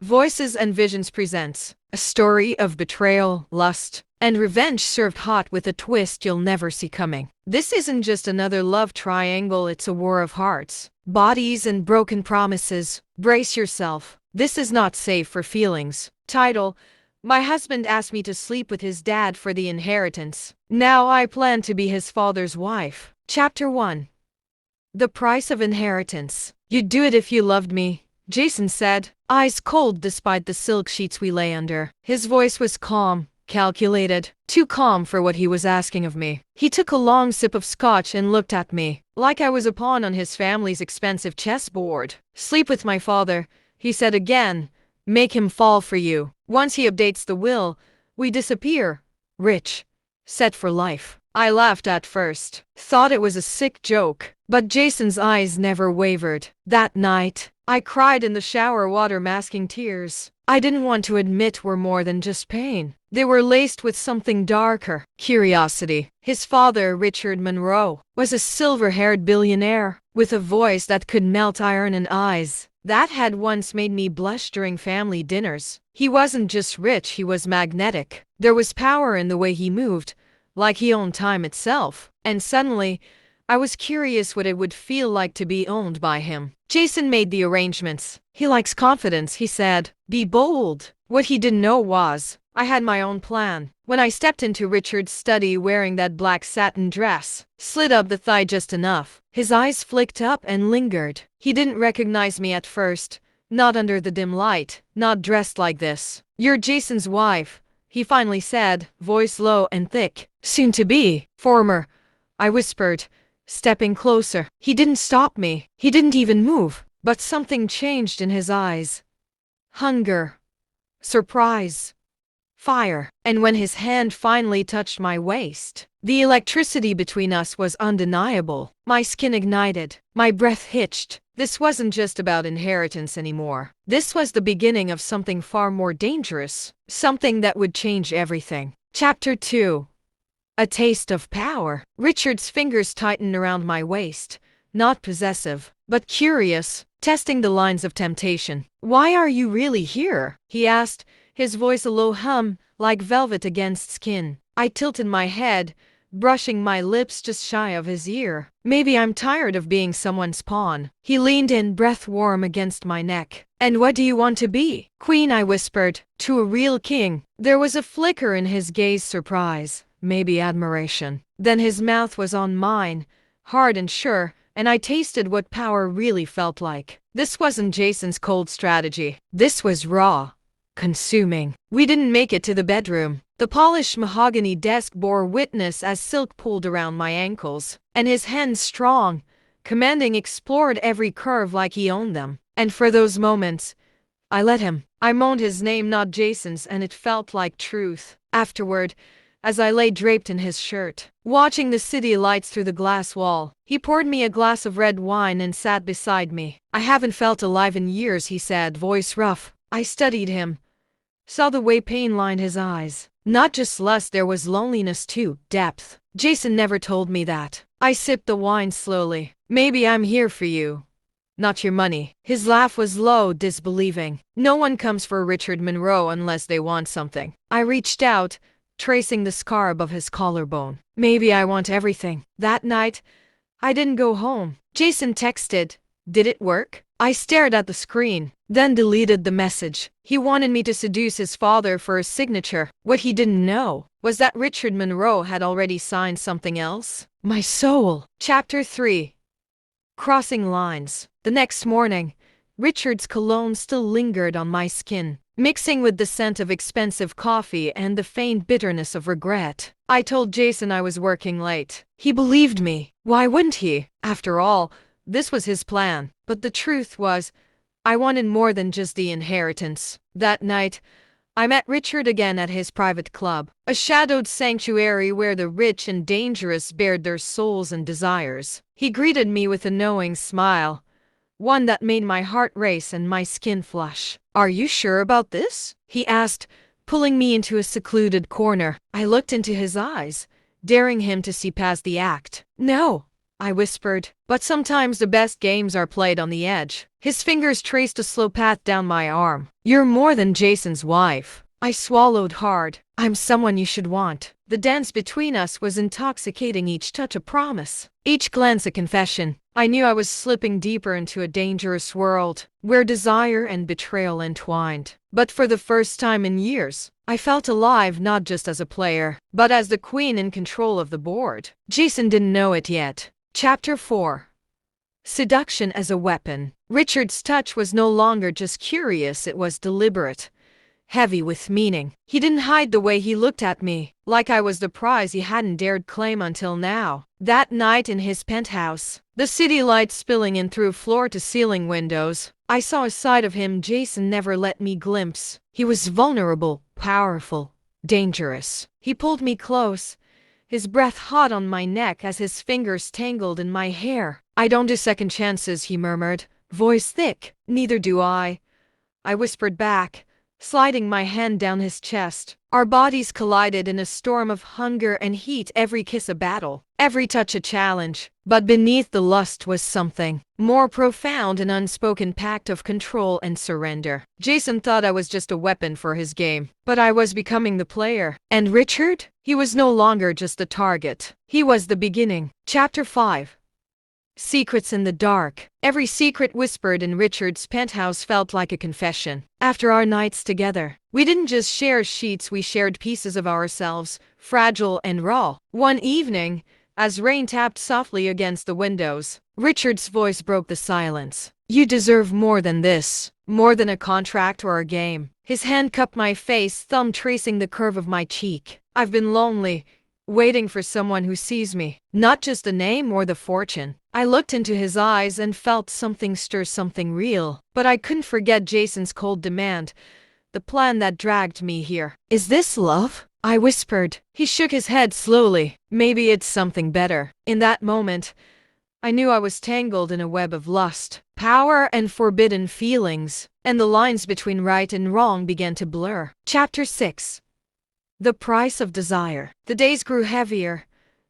Voices and Visions presents a story of betrayal, lust, and revenge served hot with a twist you'll never see coming. This isn't just another love triangle, it's a war of hearts, bodies, and broken promises. Brace yourself. This is not safe for feelings. Title: My husband asked me to sleep with his dad for the inheritance. Now I plan to be his father's wife. Chapter 1. The Price of Inheritance. You'd do it if you loved me, Jason said, eyes cold despite the silk sheets we lay under. His voice was calm, calculated, too calm for what he was asking of me. He took a long sip of scotch and looked at me, like I was a pawn on his family's expensive chessboard. Sleep with my father, he said again. Make him fall for you. Once he updates the will, we disappear. Rich. Set for life. I laughed at first, thought it was a sick joke, but Jason's eyes never wavered. That night, I cried in the shower, water masking tears I didn't want to admit were more than just pain. They were laced with something darker, curiosity. His father, Richard Monroe, was a silver-haired billionaire, with a voice that could melt iron and eyes that had once made me blush during family dinners. He wasn't just rich, he was magnetic. There was power in the way he moved, like he owned time itself. And suddenly, I was curious what it would feel like to be owned by him. Jason made the arrangements. He likes confidence, he said. Be bold. What he didn't know was, I had my own plan. When I stepped into Richard's study wearing that black satin dress, slid up the thigh just enough, his eyes flicked up and lingered. He didn't recognize me at first, not under the dim light, not dressed like this. You're Jason's wife, he finally said, voice low and thick. Soon to be. Former, I whispered, stepping closer. He didn't stop me. He didn't even move. But something changed in his eyes. Hunger. Surprise. Fire. And when his hand finally touched my waist, the electricity between us was undeniable. My skin ignited. My breath hitched. This wasn't just about inheritance anymore. This was the beginning of something far more dangerous. Something that would change everything. Chapter 2. A Taste of Power. Richard's fingers tightened around my waist, not possessive, but curious, testing the lines of temptation. Why are you really here? He asked, his voice a low hum, like velvet against skin. I tilted my head, brushing my lips just shy of his ear. Maybe I'm tired of being someone's pawn. He leaned in, breath warm against my neck. And what do you want to be? Queen, I whispered, to a real king. There was a flicker in his gaze, surprise. Maybe admiration. Then his mouth was on mine, hard and sure, and I tasted what power really felt like. This wasn't Jason's cold strategy. This was raw, consuming. We didn't make it to the bedroom. The polished mahogany desk bore witness as silk pulled around my ankles, and his hands, strong, commanding, explored every curve like he owned them. And for those moments, I let him. I moaned his name, not Jason's, and it felt like truth. Afterward, as I lay draped in his shirt, watching the city lights through the glass wall, he poured me a glass of red wine and sat beside me. I haven't felt alive in years, he said, voice rough. I studied him, saw the way pain lined his eyes. Not just lust, there was loneliness too, depth. Jason never told me that. I sipped the wine slowly. Maybe I'm here for you, not your money. His laugh was low, disbelieving. No one comes for Richard Monroe unless they want something. I reached out, tracing the scar above his collarbone. Maybe I want everything. That night, I didn't go home. Jason texted. Did it work? I stared at the screen, then deleted the message. He wanted me to seduce his father for a signature. What he didn't know was that Richard Monroe had already signed something else. My soul. Chapter 3. Crossing Lines. The next morning, Richard's cologne still lingered on my skin, mixing with the scent of expensive coffee and the faint bitterness of regret. I told Jason I was working late. He believed me. Why wouldn't he? After all, this was his plan. But the truth was, I wanted more than just the inheritance. That night, I met Richard again at his private club, a shadowed sanctuary where the rich and dangerous bared their souls and desires. He greeted me with a knowing smile, one that made my heart race and my skin flush. Are you sure about this? He asked, pulling me into a secluded corner. I looked into his eyes, daring him to see past the act. No, I whispered. But sometimes the best games are played on the edge. His fingers traced a slow path down my arm. You're more than Jason's wife. I swallowed hard. I'm someone you should want. The dance between us was intoxicating, each touch a promise, each glance a confession. I knew I was slipping deeper into a dangerous world, where desire and betrayal entwined. But for the first time in years, I felt alive, not just as a player, but as the queen in control of the board. Jason didn't know it yet. Chapter 4. Seduction as a weapon. Richard's touch was no longer just curious, it was deliberate, heavy with meaning. He didn't hide the way he looked at me, like I was the prize he hadn't dared claim until now. That night in his penthouse, the city lights spilling in through floor-to-ceiling windows, I saw a side of him Jason never let me glimpse. He was vulnerable, powerful, dangerous. He pulled me close, his breath hot on my neck as his fingers tangled in my hair. I don't do second chances, he murmured, voice thick. Neither do I whispered back, sliding my hand down his chest. Our bodies collided in a storm of hunger and heat, every kiss a battle, every touch a challenge. But beneath the lust was something more profound, an unspoken pact of control and surrender. Jason thought I was just a weapon for his game, but I was becoming the player. And Richard? He was no longer just a target. He was the beginning. Chapter 5. Secrets in the dark. Every secret whispered in Richard's penthouse felt like a confession. After our nights together, we didn't just share sheets, we shared pieces of ourselves, fragile and raw. One evening, as rain tapped softly against the windows, Richard's voice broke the silence. You deserve more than this, more than a contract or a game. His hand cupped my face, thumb tracing the curve of my cheek. I've been lonely, waiting for someone who sees me, not just the name or the fortune. I looked into his eyes and felt something stir, something real. But I couldn't forget Jason's cold demand, the plan that dragged me here. Is this love? I whispered. He shook his head slowly. Maybe it's something better. In that moment, I knew I was tangled in a web of lust, power, and forbidden feelings, and the lines between right and wrong began to blur. Chapter 6. The price of desire. The days grew heavier,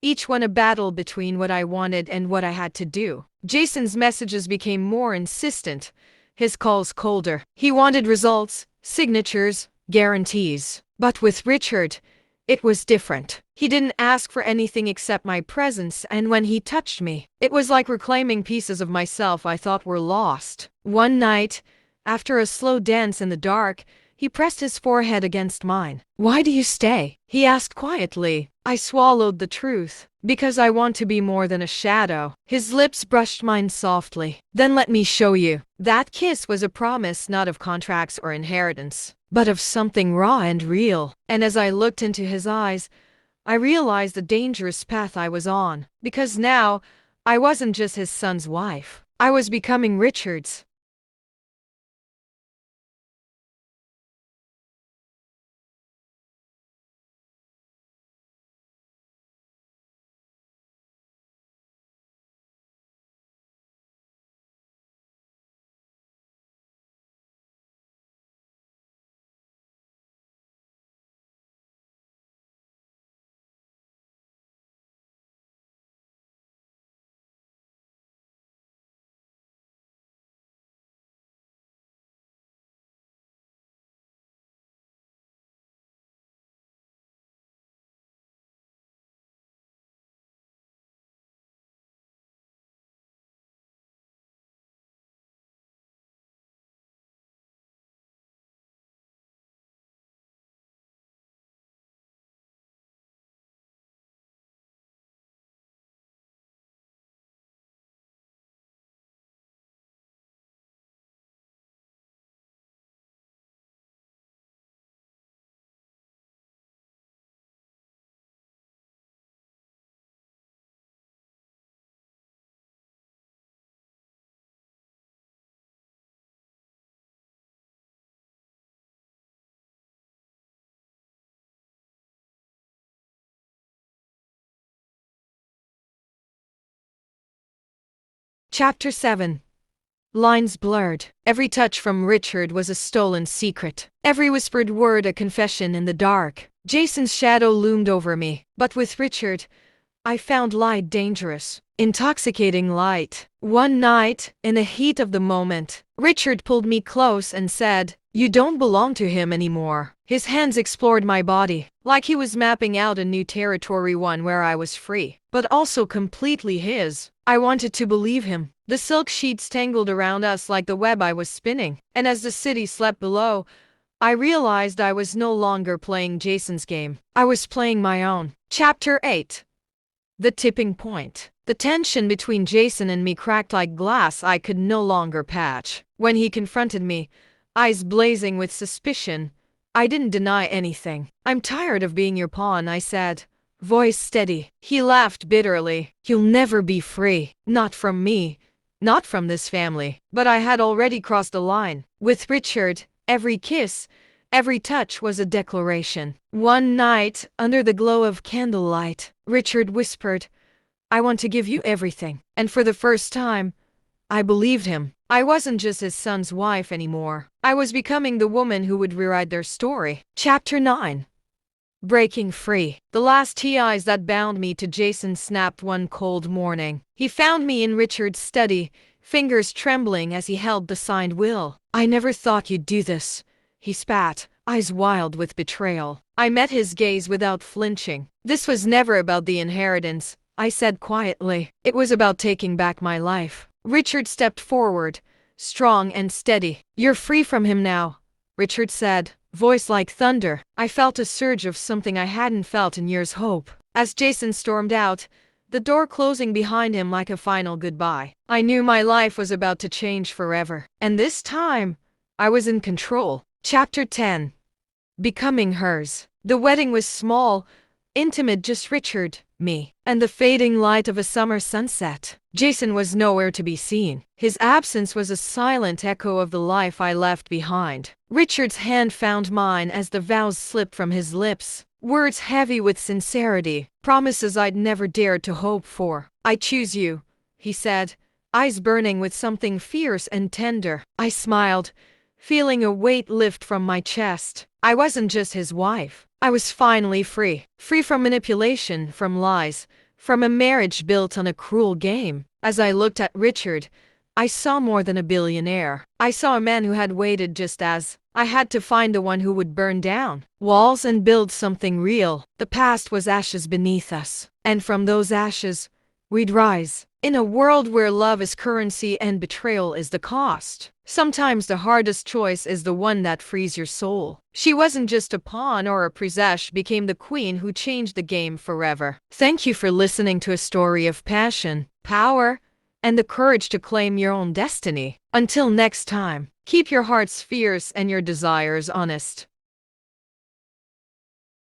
each one a battle between what I wanted and what I had to do. Jason's messages became more insistent, his calls colder. He wanted results, signatures, guarantees. But with Richard, it was different. He didn't ask for anything except my presence, and when he touched me, it was like reclaiming pieces of myself I thought were lost. One night, after a slow dance in the dark, he pressed his forehead against mine. Why do you stay? He asked quietly. I swallowed the truth. Because I want to be more than a shadow. His lips brushed mine softly. Then let me show you. That kiss was a promise, not of contracts or inheritance, but of something raw and real. And as I looked into his eyes, I realized the dangerous path I was on. Because now, I wasn't just his son's wife. I was becoming Richard's. Chapter 7. Lines blurred. Every touch from Richard was a stolen secret. Every whispered word a confession in the dark. Jason's shadow loomed over me. But with Richard, I found light dangerous, intoxicating light. One night, in the heat of the moment, Richard pulled me close and said, "You don't belong to him anymore." His hands explored my body, like he was mapping out a new territory, one where I was free, but also completely his. I wanted to believe him. The silk sheets tangled around us like the web I was spinning, and as the city slept below, I realized I was no longer playing Jason's game. I was playing my own. Chapter 8. The tipping point. The tension between Jason and me cracked like glass I could no longer patch. When he confronted me, eyes blazing with suspicion, I didn't deny anything. "I'm tired of being your pawn," I said, voice steady. He laughed bitterly. "You'll never be free. Not from me. Not from this family." But I had already crossed the line. With Richard, every kiss, every touch was a declaration. One night, under the glow of candlelight, Richard whispered, "I want to give you everything." And for the first time, I believed him. I wasn't just his son's wife anymore. I was becoming the woman who would rewrite their story. Chapter 9. Breaking free. The last ties that bound me to Jason snapped one cold morning. He found me in Richard's study, fingers trembling as he held the signed will. "I never thought you'd do this," he spat, eyes wild with betrayal. I met his gaze without flinching. "This was never about the inheritance," I said quietly. "It was about taking back my life." Richard stepped forward, strong and steady. "You're free from him now," Richard said, voice like thunder. I felt a surge of something I hadn't felt in years: hope. As Jason stormed out, the door closing behind him like a final goodbye, I knew my life was about to change forever. And this time, I was in control. Chapter 10. Becoming hers. The wedding was small, intimate, just Richard, me, and the fading light of a summer sunset. Jason was nowhere to be seen. His absence was a silent echo of the life I left behind. Richard's hand found mine as the vows slipped from his lips, words heavy with sincerity, promises I'd never dared to hope for. "I choose you," he said, eyes burning with something fierce and tender. I smiled, feeling a weight lift from my chest. I wasn't just his wife. I was finally free. Free from manipulation, from lies, from a marriage built on a cruel game. As I looked at Richard, I saw more than a billionaire. I saw a man who had waited just as I had to find the one who would burn down walls and build something real. The past was ashes beneath us, and from those ashes, we'd rise. In a world where love is currency and betrayal is the cost, sometimes the hardest choice is the one that frees your soul. She wasn't just a pawn or a princess, she became the queen who changed the game forever. Thank you for listening to a story of passion, power, and the courage to claim your own destiny. Until next time, keep your hearts fierce and your desires honest.